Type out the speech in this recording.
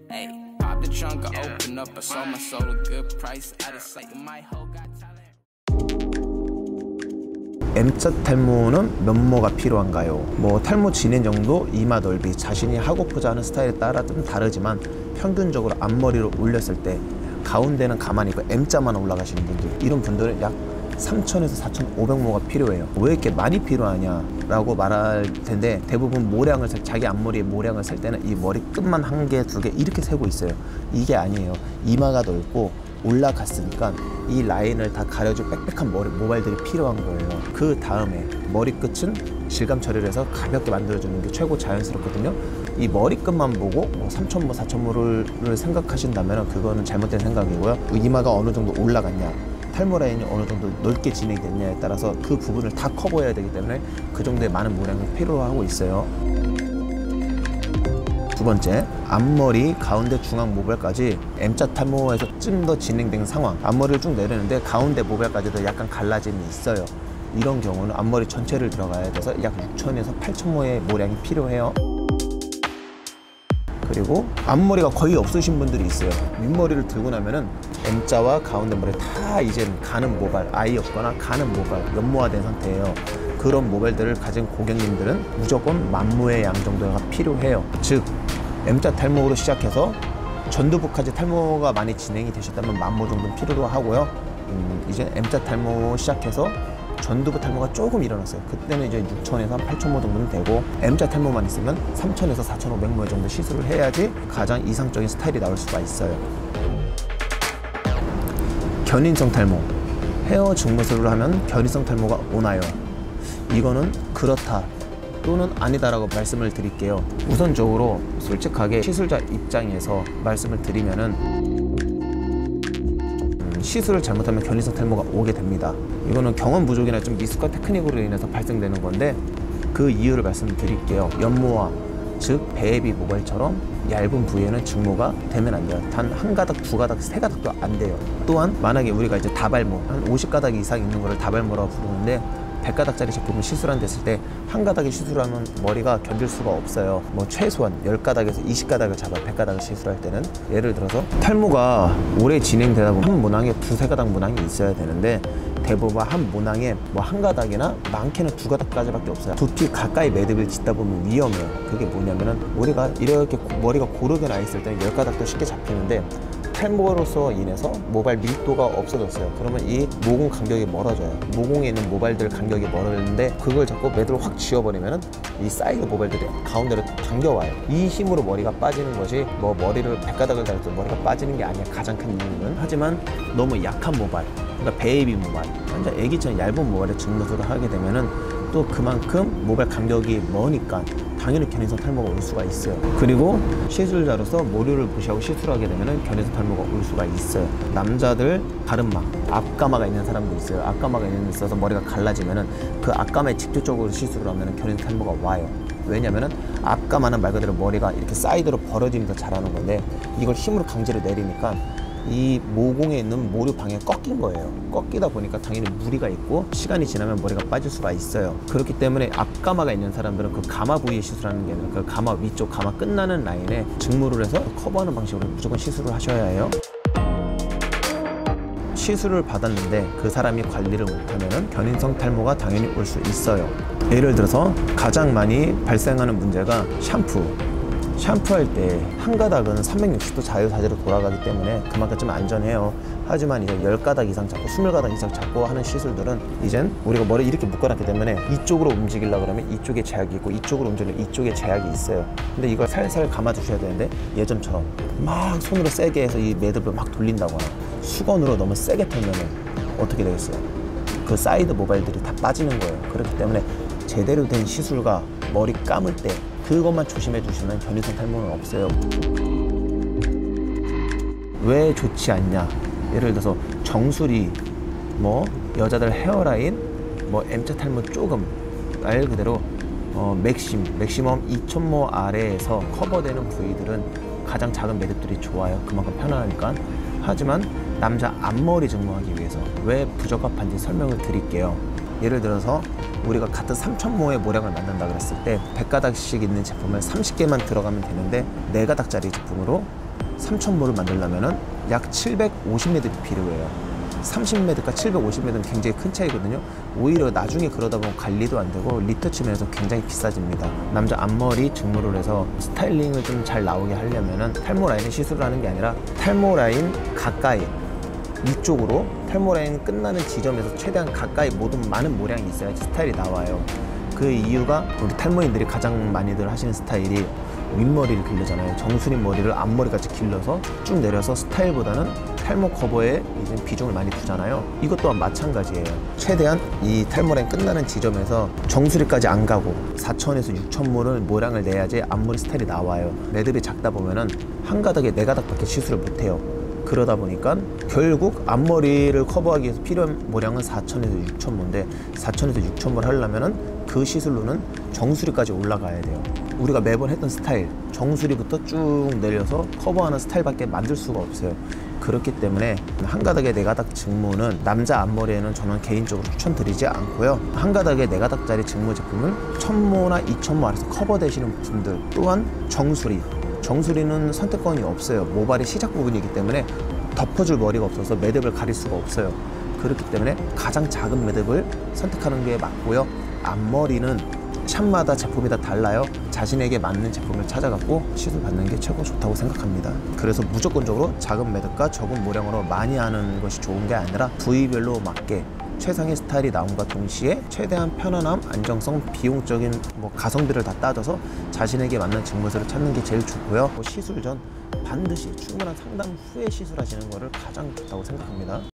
Hey, pop the trunk, I open up, I sold my soul a good price. I just say my hoe got talent. M자 탈모는 면모가 필요한가요? 뭐 탈모 진행 정도, 이마 넓이, 자신이 하고자 하는 스타일에 따라 좀 다르지만 평균적으로 앞머리를 올렸을 때 가운데는 가만히 있고 M자만 올라가시는 분들, 이런 분들은 약 3,000에서 4,500모가 필요해요. 왜 이렇게 많이 필요하냐 라고 말할 텐데, 대부분 모량을 자기 앞머리에 모량을 셀 때는 이 머리 끝만 한 개, 두 개 이렇게 세고 있어요. 이게 아니에요. 이마가 넓고 올라갔으니까 이 라인을 다 가려줄 빽빽한 모발들이 필요한 거예요. 그 다음에 머리끝은 질감 처리를 해서 가볍게 만들어주는 게 최고 자연스럽거든요. 이 머리끝만 보고 뭐 3,000모, 4,000모를 생각하신다면 그거는 잘못된 생각이고요. 이마가 어느 정도 올라갔냐, 탈모 라인이 어느 정도 넓게 진행됐냐에 따라서 그 부분을 다 커버해야 되기 때문에 그 정도의 많은 모량이 필요하고 있어요. 두 번째, 앞머리 가운데 중앙 모발까지 M자 탈모에서 좀 더 진행된 상황. 앞머리를 쭉 내리는데 가운데 모발까지도 약간 갈라짐이 있어요. 이런 경우는 앞머리 전체를 들어가야 돼서 약 6,000에서 8,000모의 모량이 필요해요. 그리고 앞머리가 거의 없으신 분들이 있어요. 윗머리를 들고 나면은 M자와 가운데 머리 다 이제 가는 모발, 아예 없거나 가는 모발, 연모화된 상태예요. 그런 모발들을 가진 고객님들은 무조건 만모의 양 정도가 필요해요. 즉 M자 탈모로 시작해서 전두부까지 탈모가 많이 진행이 되셨다면 만모 정도는 필요로 하고요. 이제 M자 탈모 시작해서 전두부 탈모가 조금 일어났어요. 그때는 이제 6,000에서 8,000모 정도는 되고, M자 탈모만 있으면 3,000에서 4,500모 정도 시술을 해야지 가장 이상적인 스타일이 나올 수가 있어요. 견인성 탈모, 헤어 증모술을 하면 견인성 탈모가 오나요? 이거는 그렇다 또는 아니다라고 말씀을 드릴게요. 우선적으로 솔직하게 시술자 입장에서 말씀을 드리면은 시술을 잘못하면 견인성 탈모가 오게 됩니다. 이거는 경험 부족이나 좀 미숙한 테크닉으로 인해서 발생되는 건데, 그 이유를 말씀드릴게요. 연모화, 즉 배애비 모발처럼 얇은 부위에는 증모가 되면 안 돼요. 단 한 가닥, 두 가닥, 세 가닥도 안 돼요. 또한 만약에 우리가 이제 다발모, 한 50가닥 이상 있는 거를 다발모라고 부르는데, 100가닥짜리 제품을 시술한 됐을 때 한 가닥에 시술하면 머리가 견딜 수가 없어요. 뭐 최소한 10가닥에서 20가닥을 잡아 100가닥을 시술할 때는, 예를 들어서 탈모가 오래 진행되다 보면 한 모낭에 두세 가닥 모낭이 있어야 되는데, 대부분 한 모낭에 뭐 한 가닥이나 많게는 두 가닥까지밖에 없어요. 두피 가까이 매듭을 짓다 보면 위험해요. 그게 뭐냐면은 우리가 이렇게 머리가 고르게 나 있을 때는 10가닥도 쉽게 잡히는데, 탈모로서 인해서 모발 밀도가 없어졌어요. 그러면 이 모공 간격이 멀어져요. 모공에 있는 모발들 간격이 멀어지는데, 그걸 자꾸 매듭을 확 지워버리면은 이 사이드 모발들이 가운데로 당겨와요. 이 힘으로 머리가 빠지는 것이, 뭐 머리를 100가닥을 달아도 머리가 빠지는 게 아니야. 가장 큰 이유는. 하지만 너무 약한 모발, 그러니까 베이비 모발, 완전 애기처럼 얇은 모발에 증모술을 하게 되면은 또 그만큼 모발 간격이 머니까 당연히 견인성 탈모가 올 수가 있어요. 그리고 시술자로서 모류를 무시하고 시술하게 되면 견인성 탈모가 올 수가 있어요. 남자들 가르마, 앞가마가 있는 사람도 있어요. 앞가마가 있어서 머리가 갈라지면은 그 앞가마에 직접적으로 시술을 하면 견인성 탈모가 와요. 왜냐면은 앞가마는 말 그대로 머리가 이렇게 사이드로 벌어지면서 자라는 건데, 이걸 힘으로 강제로 내리니까 이 모공에 있는 모류 방향이 꺾인 거예요. 꺾이다 보니까 당연히 무리가 있고 시간이 지나면 머리가 빠질 수가 있어요. 그렇기 때문에 앞가마가 있는 사람들은 그 가마 부위에 시술하는 게 아니라 그 가마 위쪽, 가마 끝나는 라인에 증모를 해서 커버하는 방식으로 무조건 시술을 하셔야 해요. 시술을 받았는데 그 사람이 관리를 못하면 견인성 탈모가 당연히 올 수 있어요. 예를 들어서 가장 많이 발생하는 문제가 샴푸할 때 한 가닥은 360도 자유자재로 돌아가기 때문에 그만큼 좀 안전해요. 하지만 이제 10가닥 이상 잡고 20가닥 이상 잡고 하는 시술들은 이젠 우리가 머리 이렇게 묶어놨기 때문에 이쪽으로 움직이려고 그러면 이쪽에 제약이 있고, 이쪽으로 움직이려면 이쪽에 제약이 있어요. 근데 이걸 살살 감아주셔야 되는데, 예전처럼 막 손으로 세게 해서 이 매듭을 막 돌린다거나 수건으로 너무 세게 털면 어떻게 되겠어요? 그 사이드 모발들이 다 빠지는 거예요. 그렇기 때문에 제대로 된 시술과 머리 감을 때 그것만 조심해 주시면 견인성 탈모는 없어요. 왜 좋지 않냐? 예를 들어서 정수리, 뭐 여자들 헤어라인, 뭐 M자 탈모 조금, 말 그대로 맥시멈 2,000모 아래에서 커버되는 부위들은 가장 작은 매듭들이 좋아요. 그만큼 편안하니까. 하지만 남자 앞머리 증모하기 위해서 왜 부적합한지 설명을 드릴게요. 예를 들어서 우리가 같은 3,000모의 모량을 만든다 그랬을 때 100가닥씩 있는 제품을 30개만 들어가면 되는데 4가닥짜리 제품으로 3000모를 만들려면 약 750매듭이 필요해요. 30매듭과 750매듭은 굉장히 큰 차이거든요. 오히려 나중에 그러다 보면 관리도 안 되고 리터치 면에서 굉장히 비싸집니다. 남자 앞머리 증물을 해서 스타일링을 좀 잘 나오게 하려면 탈모 라인을 시술을 하는 게 아니라 탈모 라인 가까이 위쪽으로 탈모 라인 끝나는 지점에서 최대한 가까이 모든 많은 모량이 있어야지 스타일이 나와요. 그 이유가 우리 탈모인들이 가장 많이들 하시는 스타일이 윗머리를 길르잖아요. 정수리 머리를 앞머리같이 길러서 쭉 내려서 스타일보다는 탈모 커버에 이제 비중을 많이 두잖아요. 이것 또한 마찬가지예요. 최대한 이 탈모 라인 끝나는 지점에서 정수리까지 안 가고 4000에서 6000모를 모량을 내야지 앞머리 스타일이 나와요. 매듭이 작다 보면은 한 가닥에 4가닥밖에 시술을 못해요. 그러다 보니까 결국 앞머리를 커버하기 위해서 필요한 모량은 4000에서 6000모인데 4000에서 6000모를 하려면은 그 시술로는 정수리까지 올라가야 돼요. 우리가 매번 했던 스타일, 정수리부터 쭉 내려서 커버하는 스타일밖에 만들 수가 없어요. 그렇기 때문에 한 가닥에 4가닥 증모는 남자 앞머리에는 저는 개인적으로 추천드리지 않고요. 한 가닥에 4가닥짜리 증모 제품은 1000모나 2000모 아래서 커버되시는 분들, 또한 정수리는 선택권이 없어요. 모발의 시작 부분이기 때문에 덮어줄 머리가 없어서 매듭을 가릴 수가 없어요. 그렇기 때문에 가장 작은 매듭을 선택하는 게 맞고요. 앞머리는 샵마다 제품이 다 달라요. 자신에게 맞는 제품을 찾아갖고 시술 받는 게 최고 좋다고 생각합니다. 그래서 무조건적으로 작은 매듭과 적은 모량으로 많이 하는 것이 좋은 게 아니라 부위별로 맞게 최상의 스타일이 나옴과 동시에 최대한 편안함, 안정성, 비용적인 가성비를 다 따져서 자신에게 맞는 증모술을 찾는 게 제일 좋고요. 시술 전 반드시 충분한 상담 후에 시술하시는 것을 가장 좋다고 생각합니다.